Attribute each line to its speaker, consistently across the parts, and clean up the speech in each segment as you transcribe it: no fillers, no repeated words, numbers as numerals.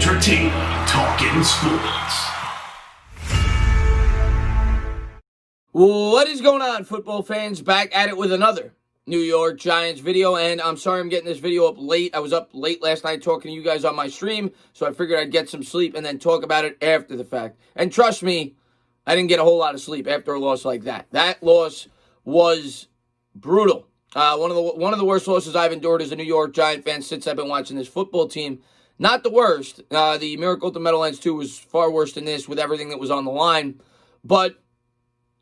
Speaker 1: entertaining talking sports.
Speaker 2: What is going on, football fans? Back at it with another New York Giants video, and I'm sorry I'm getting this video up late. I was up late last night talking to you guys on my stream, so I figured I'd get some sleep and then talk about it after the fact. And trust me, I didn't get a whole lot of sleep after a loss like that. That loss was brutal. One of the worst losses I've endured as a New York Giant fan since I've been watching this football team. Not the worst. The Miracle at the Meadowlands 2 was far worse than this with everything that was on the line. But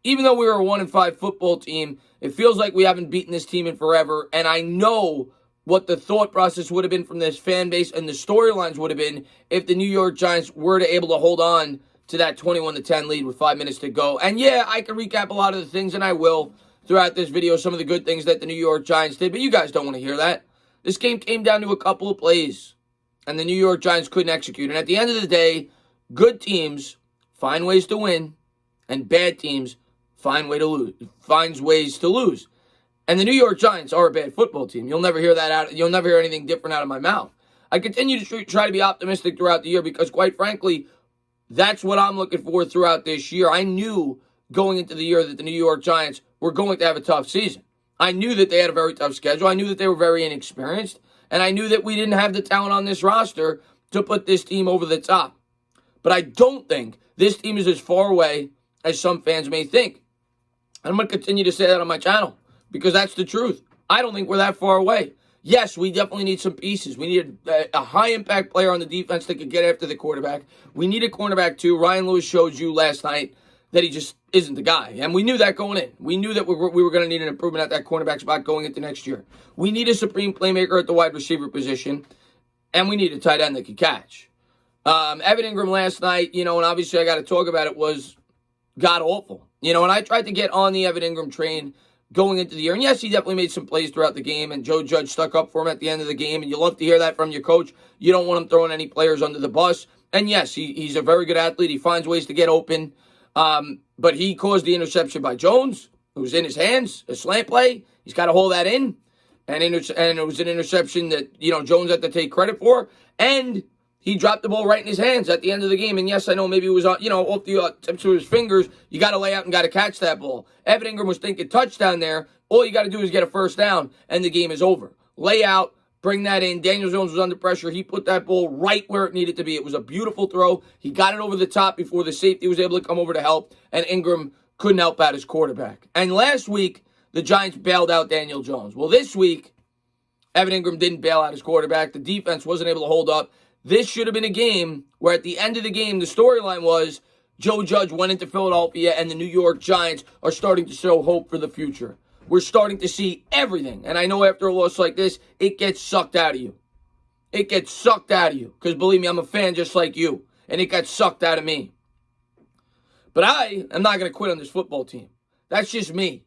Speaker 2: even though we were a 1-5 football team, it feels like we haven't beaten this team in forever. And I know what the thought process would have been from this fan base and the storylines would have been if the New York Giants were able to hold on to that 21-10 lead with 5 minutes to go. And yeah, I can recap a lot of the things, and I will throughout this video, some of the good things that the New York Giants did. But you guys don't want to hear that. This game came down to a couple of plays, and the New York Giants couldn't execute. And at the end of the day, good teams find ways to win, and bad teams finds ways to lose. And the New York Giants are a bad football team. You'll never hear that out. You'll never hear anything different out of my mouth. I continue to try to be optimistic throughout the year because, quite frankly, that's what I'm looking for throughout this year. I knew going into the year that the New York Giants were going to have a tough season. I knew that they had a very tough schedule. I knew that they were very inexperienced. And I knew that we didn't have the talent on this roster to put this team over the top. But I don't think this team is as far away as some fans may think. I'm going to continue to say that on my channel because that's the truth. I don't think we're that far away. Yes, we definitely need some pieces. We need a high-impact player on the defense that could get after the quarterback. We need a cornerback, too. Ryan Lewis showed you last night that he just isn't the guy. And we knew that going in. We knew that we were going to need an improvement at that cornerback spot going into next year. We need a supreme playmaker at the wide receiver position. And we need a tight end that can catch. Evan Ingram last night, and obviously I got to talk about it, was god-awful. And I tried to get on the Evan Ingram train going into the year. And yes, he definitely made some plays throughout the game, and Joe Judge stuck up for him at the end of the game. And you love to hear that from your coach. You don't want him throwing any players under the bus. And yes, he's a very good athlete. He finds ways to get open. But he caused the interception by Jones. It was in his hands, a slant play. He's got to hold that in. And it was an interception that, Jones had to take credit for. And he dropped the ball right in his hands at the end of the game. And yes, I know maybe it was, off the tips of his fingers. You got to lay out and got to catch that ball. Evan Ingram was thinking touchdown there. All you got to do is get a first down, and the game is over. Lay out, bring that in. Daniel Jones was under pressure. He put that ball right where it needed to be. It was a beautiful throw. He got it over the top before the safety was able to come over to help, and Ingram couldn't help out his quarterback. And last week, the Giants bailed out Daniel Jones. Well, this week, Evan Ingram didn't bail out his quarterback. The defense wasn't able to hold up. This should have been a game where at the end of the game, the storyline was Joe Judge went into Philadelphia and the New York Giants are starting to show hope for the future. We're starting to see everything. And I know after a loss like this, it gets sucked out of you. It gets sucked out of you. Because believe me, I'm a fan just like you. And it got sucked out of me. But I am not going to quit on this football team. That's just me.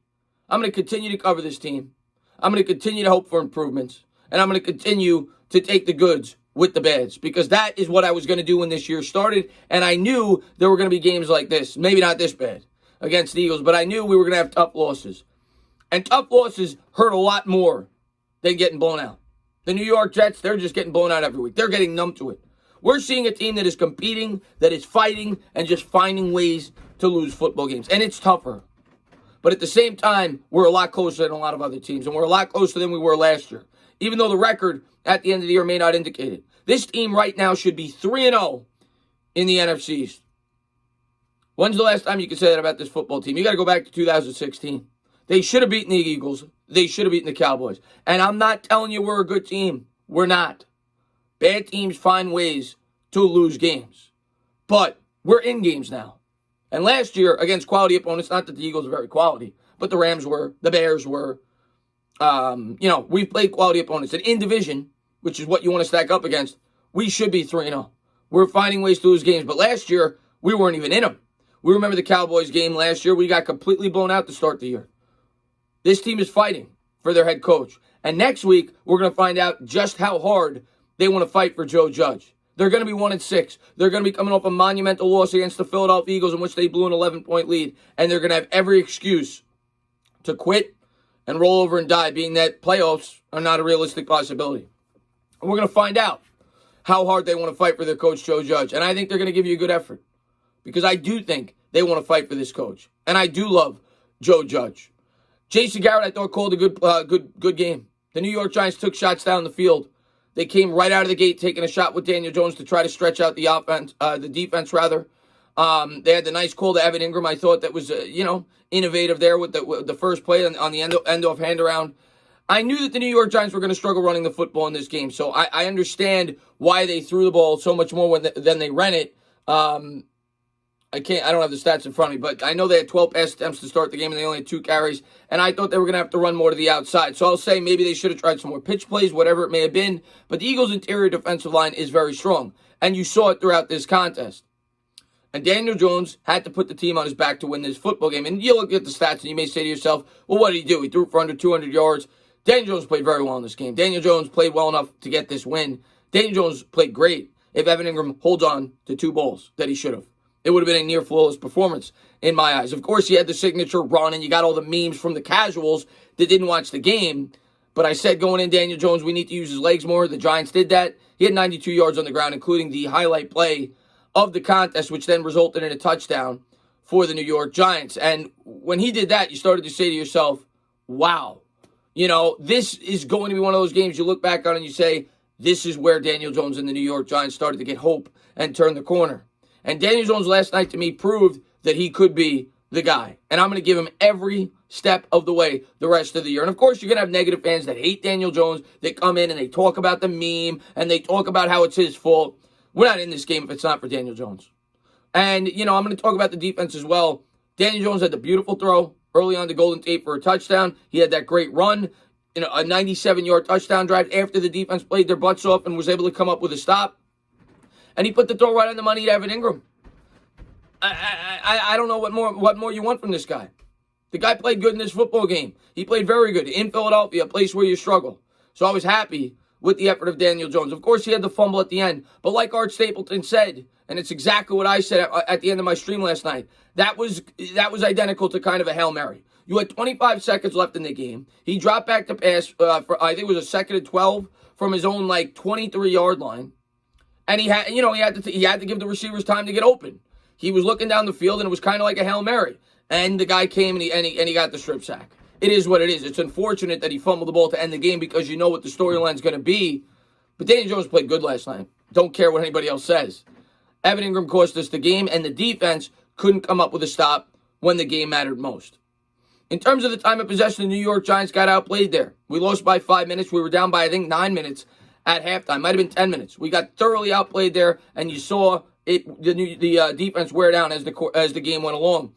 Speaker 2: I'm going to continue to cover this team. I'm going to continue to hope for improvements. And I'm going to continue to take the goods with the bads. Because that is what I was going to do when this year started. And I knew there were going to be games like this. Maybe not this bad against the Eagles. But I knew we were going to have tough losses. And tough losses hurt a lot more than getting blown out. The New York Jets, they're just getting blown out every week. They're getting numb to it. We're seeing a team that is competing, that is fighting, and just finding ways to lose football games. And it's tougher. But at the same time, we're a lot closer than a lot of other teams. And we're a lot closer than we were last year. Even though the record at the end of the year may not indicate it. This team right now should be 3-0 in the NFC East. When's the last time you could say that about this football team? You got to go back to 2016. They should have beaten the Eagles. They should have beaten the Cowboys. And I'm not telling you we're a good team. We're not. Bad teams find ways to lose games. But we're in games now. And last year, against quality opponents, not that the Eagles are very quality, but the Rams were, the Bears were. We've played quality opponents. And in division, which is what you want to stack up against, we should be 3-0. We're finding ways to lose games. But last year, we weren't even in them. We remember the Cowboys game last year. We got completely blown out to start the year. This team is fighting for their head coach. And next week, we're going to find out just how hard they want to fight for Joe Judge. They're going to be 1-6. They're going to be coming off a monumental loss against the Philadelphia Eagles in which they blew an 11-point lead. And they're going to have every excuse to quit and roll over and die, being that playoffs are not a realistic possibility. And we're going to find out. how hard they want to fight for their coach, Joe Judge. And I think they're going to give you a good effort because I do think they want to fight for this coach. And I do love Joe Judge. Jason Garrett, I thought, called a good game. The New York Giants took shots down the field. They came right out of the gate taking a shot with Daniel Jones to try to stretch out the defense. They had the nice call to Evan Ingram. I thought that was, innovative there with the first play on the end-off hand-around. I knew that the New York Giants were going to struggle running the football in this game, so I understand why they threw the ball so much more than they ran it. I don't have the stats in front of me, but I know they had 12 pass attempts to start the game, and they only had 2 carries, and I thought they were going to have to run more to the outside. So I'll say maybe they should have tried some more pitch plays, whatever it may have been, but the Eagles' interior defensive line is very strong, and you saw it throughout this contest. And Daniel Jones had to put the team on his back to win this football game. And you look at the stats, and you may say to yourself, well, what did he do? He threw for under 200 yards. Daniel Jones played very well in this game. Daniel Jones played well enough to get this win. Daniel Jones played great if Evan Ingram holds on to 2 balls that he should have. It would have been a near flawless performance in my eyes. Of course, he had the signature run, and you got all the memes from the casuals that didn't watch the game. But I said going in, Daniel Jones, we need to use his legs more. The Giants did that. He had 92 yards on the ground, including the highlight play of the contest, which then resulted in a touchdown for the New York Giants. And when he did that, you started to say to yourself, wow, this is going to be one of those games you look back on and you say, this is where Daniel Jones and the New York Giants started to get hope and turn the corner. And Daniel Jones last night, to me, proved that he could be the guy. And I'm going to give him every step of the way the rest of the year. And, of course, you're going to have negative fans that hate Daniel Jones. They come in and they talk about the meme and they talk about how it's his fault. We're not in this game if it's not for Daniel Jones. And, I'm going to talk about the defense as well. Daniel Jones had the beautiful throw early on to Golden Tate for a touchdown. He had that great run, a 97-yard touchdown drive after the defense played their butts off and was able to come up with a stop. And he put the throw right on the money to Evan Ingram. I don't know what more you want from this guy. The guy played good in this football game. He played very good in Philadelphia, a place where you struggle. So I was happy with the effort of Daniel Jones. Of course, he had the fumble at the end. But like Art Stapleton said, and it's exactly what I said at the end of my stream last night, that was identical to kind of a Hail Mary. You had 25 seconds left in the game. He dropped back to pass for, I think it was a 2nd and 12 from his own 23-yard line. And he had to give the receivers time to get open. He was looking down the field, and it was kind of like a Hail Mary. And the guy came, and he got the strip sack. It is what it is. It's unfortunate that he fumbled the ball to end the game because you know what the storyline's going to be. But Daniel Jones played good last night. Don't care what anybody else says. Evan Ingram cost us the game, and the defense couldn't come up with a stop when the game mattered most. In terms of the time of possession, the New York Giants got outplayed there. We lost by 5 minutes. We were down by, I think, 9 minutes at halftime. Might have been 10 minutes. We got thoroughly outplayed there, and you saw the defense wear down as the game went along.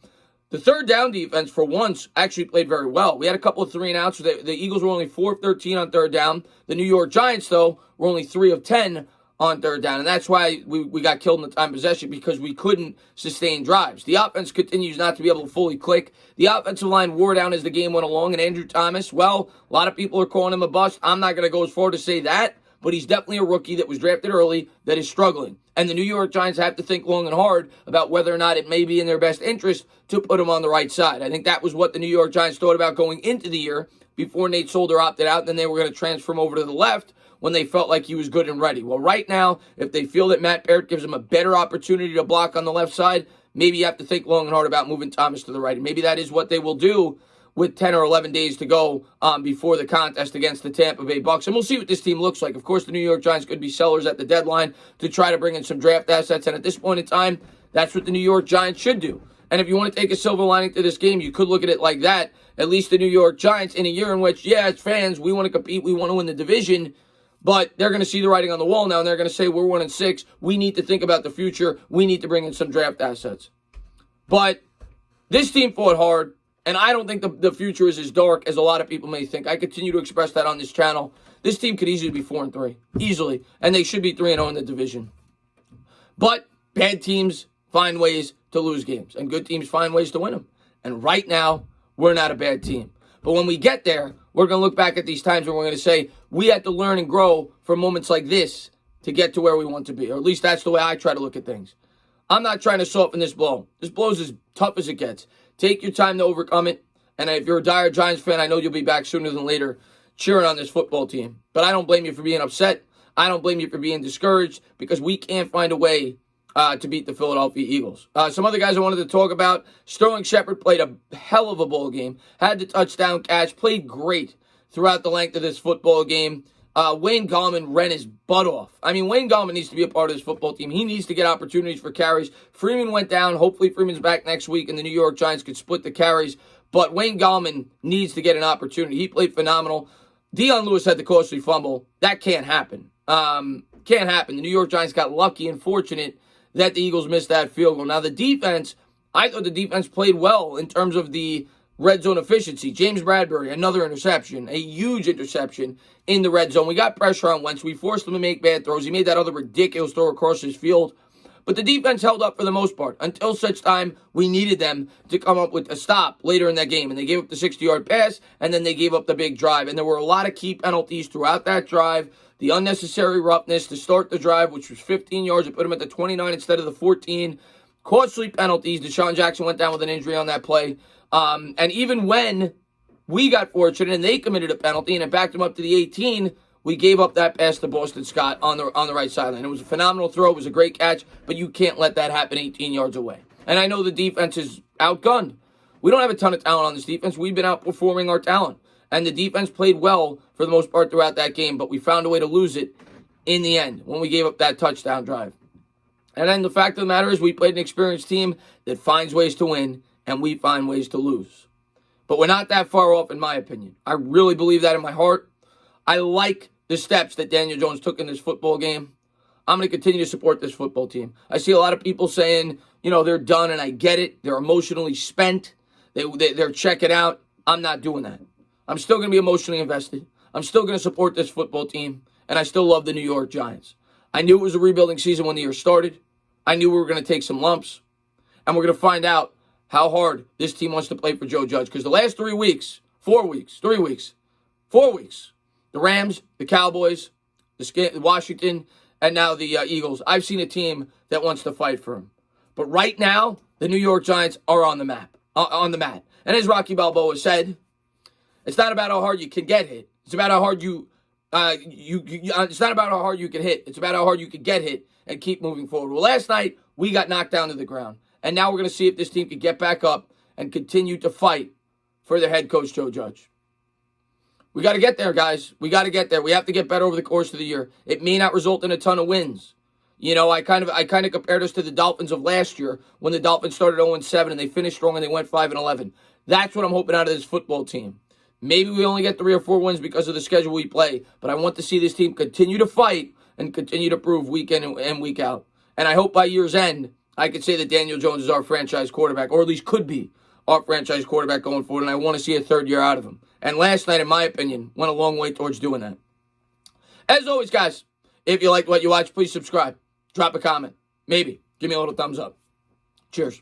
Speaker 2: The third down defense, for once, actually played very well. We had a couple of 3-and-outs. The Eagles were only 4 of 13 on third down. The New York Giants, though, were only 3 of 10 on third down. And that's why we got killed in the time of possession, because we couldn't sustain drives. The offense continues not to be able to fully click. The offensive line wore down as the game went along. And Andrew Thomas, well, a lot of people are calling him a bust. I'm not going to go as far to say that, but he's definitely a rookie that was drafted early that is struggling. And the New York Giants have to think long and hard about whether or not it may be in their best interest to put him on the right side. I think that was what the New York Giants thought about going into the year before Nate Solder opted out, and then they were going to transfer him over to the left when they felt like he was good and ready. Well, right now, if they feel that Matt Barrett gives him a better opportunity to block on the left side, maybe you have to think long and hard about moving Thomas to the right. And maybe that is what they will do with 10 or 11 days to go before the contest against the Tampa Bay Bucks. And we'll see what this team looks like. Of course, the New York Giants could be sellers at the deadline to try to bring in some draft assets. And at this point in time, that's what the New York Giants should do. And if you want to take a silver lining to this game, you could look at it like that. At least the New York Giants, in a year in which, as fans, we want to compete, we want to win the division, but they're going to see the writing on the wall now, and they're going to say, we're 1-6. We need to think about the future. We need to bring in some draft assets. But this team fought hard. And I don't think the future is as dark as a lot of people may think. I continue to express that on this channel. This team could easily be 4-3. Easily. And they should be 3-0 in the division. But bad teams find ways to lose games. And good teams find ways to win them. And right now, we're not a bad team. But when we get there, we're going to look back at these times and we're going to say, we had to learn and grow from moments like this to get to where we want to be. Or at least that's the way I try to look at things. I'm not trying to soften this blow. This blow is as tough as it gets. Take your time to overcome it. And if you're a dire Giants fan, I know you'll be back sooner than later cheering on this football team. But I don't blame you for being upset. I don't blame you for being discouraged because we can't find a way to beat the Philadelphia Eagles. Some other guys I wanted to talk about. Sterling Shepard played a hell of a ball game. Had the touchdown catch. Played great throughout the length of this football game. Wayne Gallman ran his butt off. I mean, Wayne Gallman needs to be a part of this football team. He needs to get opportunities for carries. Freeman went down. Hopefully Freeman's back next week and the New York Giants could split the carries. But Wayne Gallman needs to get an opportunity. He played phenomenal. Dion Lewis had the costly fumble. That can't happen. Can't happen. The New York Giants got lucky and fortunate that the Eagles missed that field goal. Now, the defense, I thought the defense played well in terms of the red zone efficiency. James Bradbury, another interception, a huge interception in the red zone. We got pressure on Wentz. We forced him to make bad throws. He made that other ridiculous throw across his field. But the defense held up for the most part until such time we needed them to come up with a stop later in that game. And they gave up the 60-yard pass, and then they gave up the big drive. And there were a lot of key penalties throughout that drive. The unnecessary roughness to start the drive, which was 15 yards, it put them at the 29 instead of the 14. Costly penalties. Deshaun Jackson went down with an injury on that play. And even when we got fortunate and they committed a penalty and it backed them up to the 18, we gave up that pass to Boston Scott on the right sideline. It was a phenomenal throw. It was a great catch, but you can't let that happen 18 yards away. And I know the defense is outgunned. We don't have a ton of talent on this defense. We've been outperforming our talent. And the defense played well for the most part throughout that game, but we found a way to lose it in the end when we gave up that touchdown drive. And then the fact of the matter is we played an experienced team that finds ways to win, and we find ways to lose. But we're not that far off, in my opinion. I really believe that in my heart. I like the steps that Daniel Jones took in this football game. I'm going to continue to support this football team. I see a lot of people saying, they're done, and I get it. They're emotionally spent. They're checking out. I'm not doing that. I'm still going to be emotionally invested. I'm still going to support this football team, and I still love the New York Giants. I knew it was a rebuilding season when the year started. I knew we were going to take some lumps, and we're going to find out how hard this team wants to play for Joe Judge. Because the last 4 weeks, the Rams, the Cowboys, the Washington, and now the Eagles, I've seen a team that wants to fight for him. But right now, the New York Giants are on the mat. And as Rocky Balboa said, it's not about how hard you can get hit. It's about how hard it's not about how hard you can hit. It's about how hard you can get hit and keep moving forward. Well, last night, we got knocked down to the ground. And now we're going to see if this team can get back up and continue to fight for their head coach, Joe Judge. We got to get there, guys. We got to get there. We have to get better over the course of the year. It may not result in a ton of wins. I kind of compared us to the Dolphins of last year when the Dolphins started 0-7 and they finished strong and they went 5-11. That's what I'm hoping out of this football team. Maybe we only get 3 or 4 wins because of the schedule we play, but I want to see this team continue to fight and continue to prove week in and week out. And I hope by year's end, I could say that Daniel Jones is our franchise quarterback, or at least could be our franchise quarterback going forward, and I want to see a third year out of him. And last night, in my opinion, went a long way towards doing that. As always, guys, if you liked what you watched, please subscribe. Drop a comment. Maybe. Give me a little thumbs up. Cheers.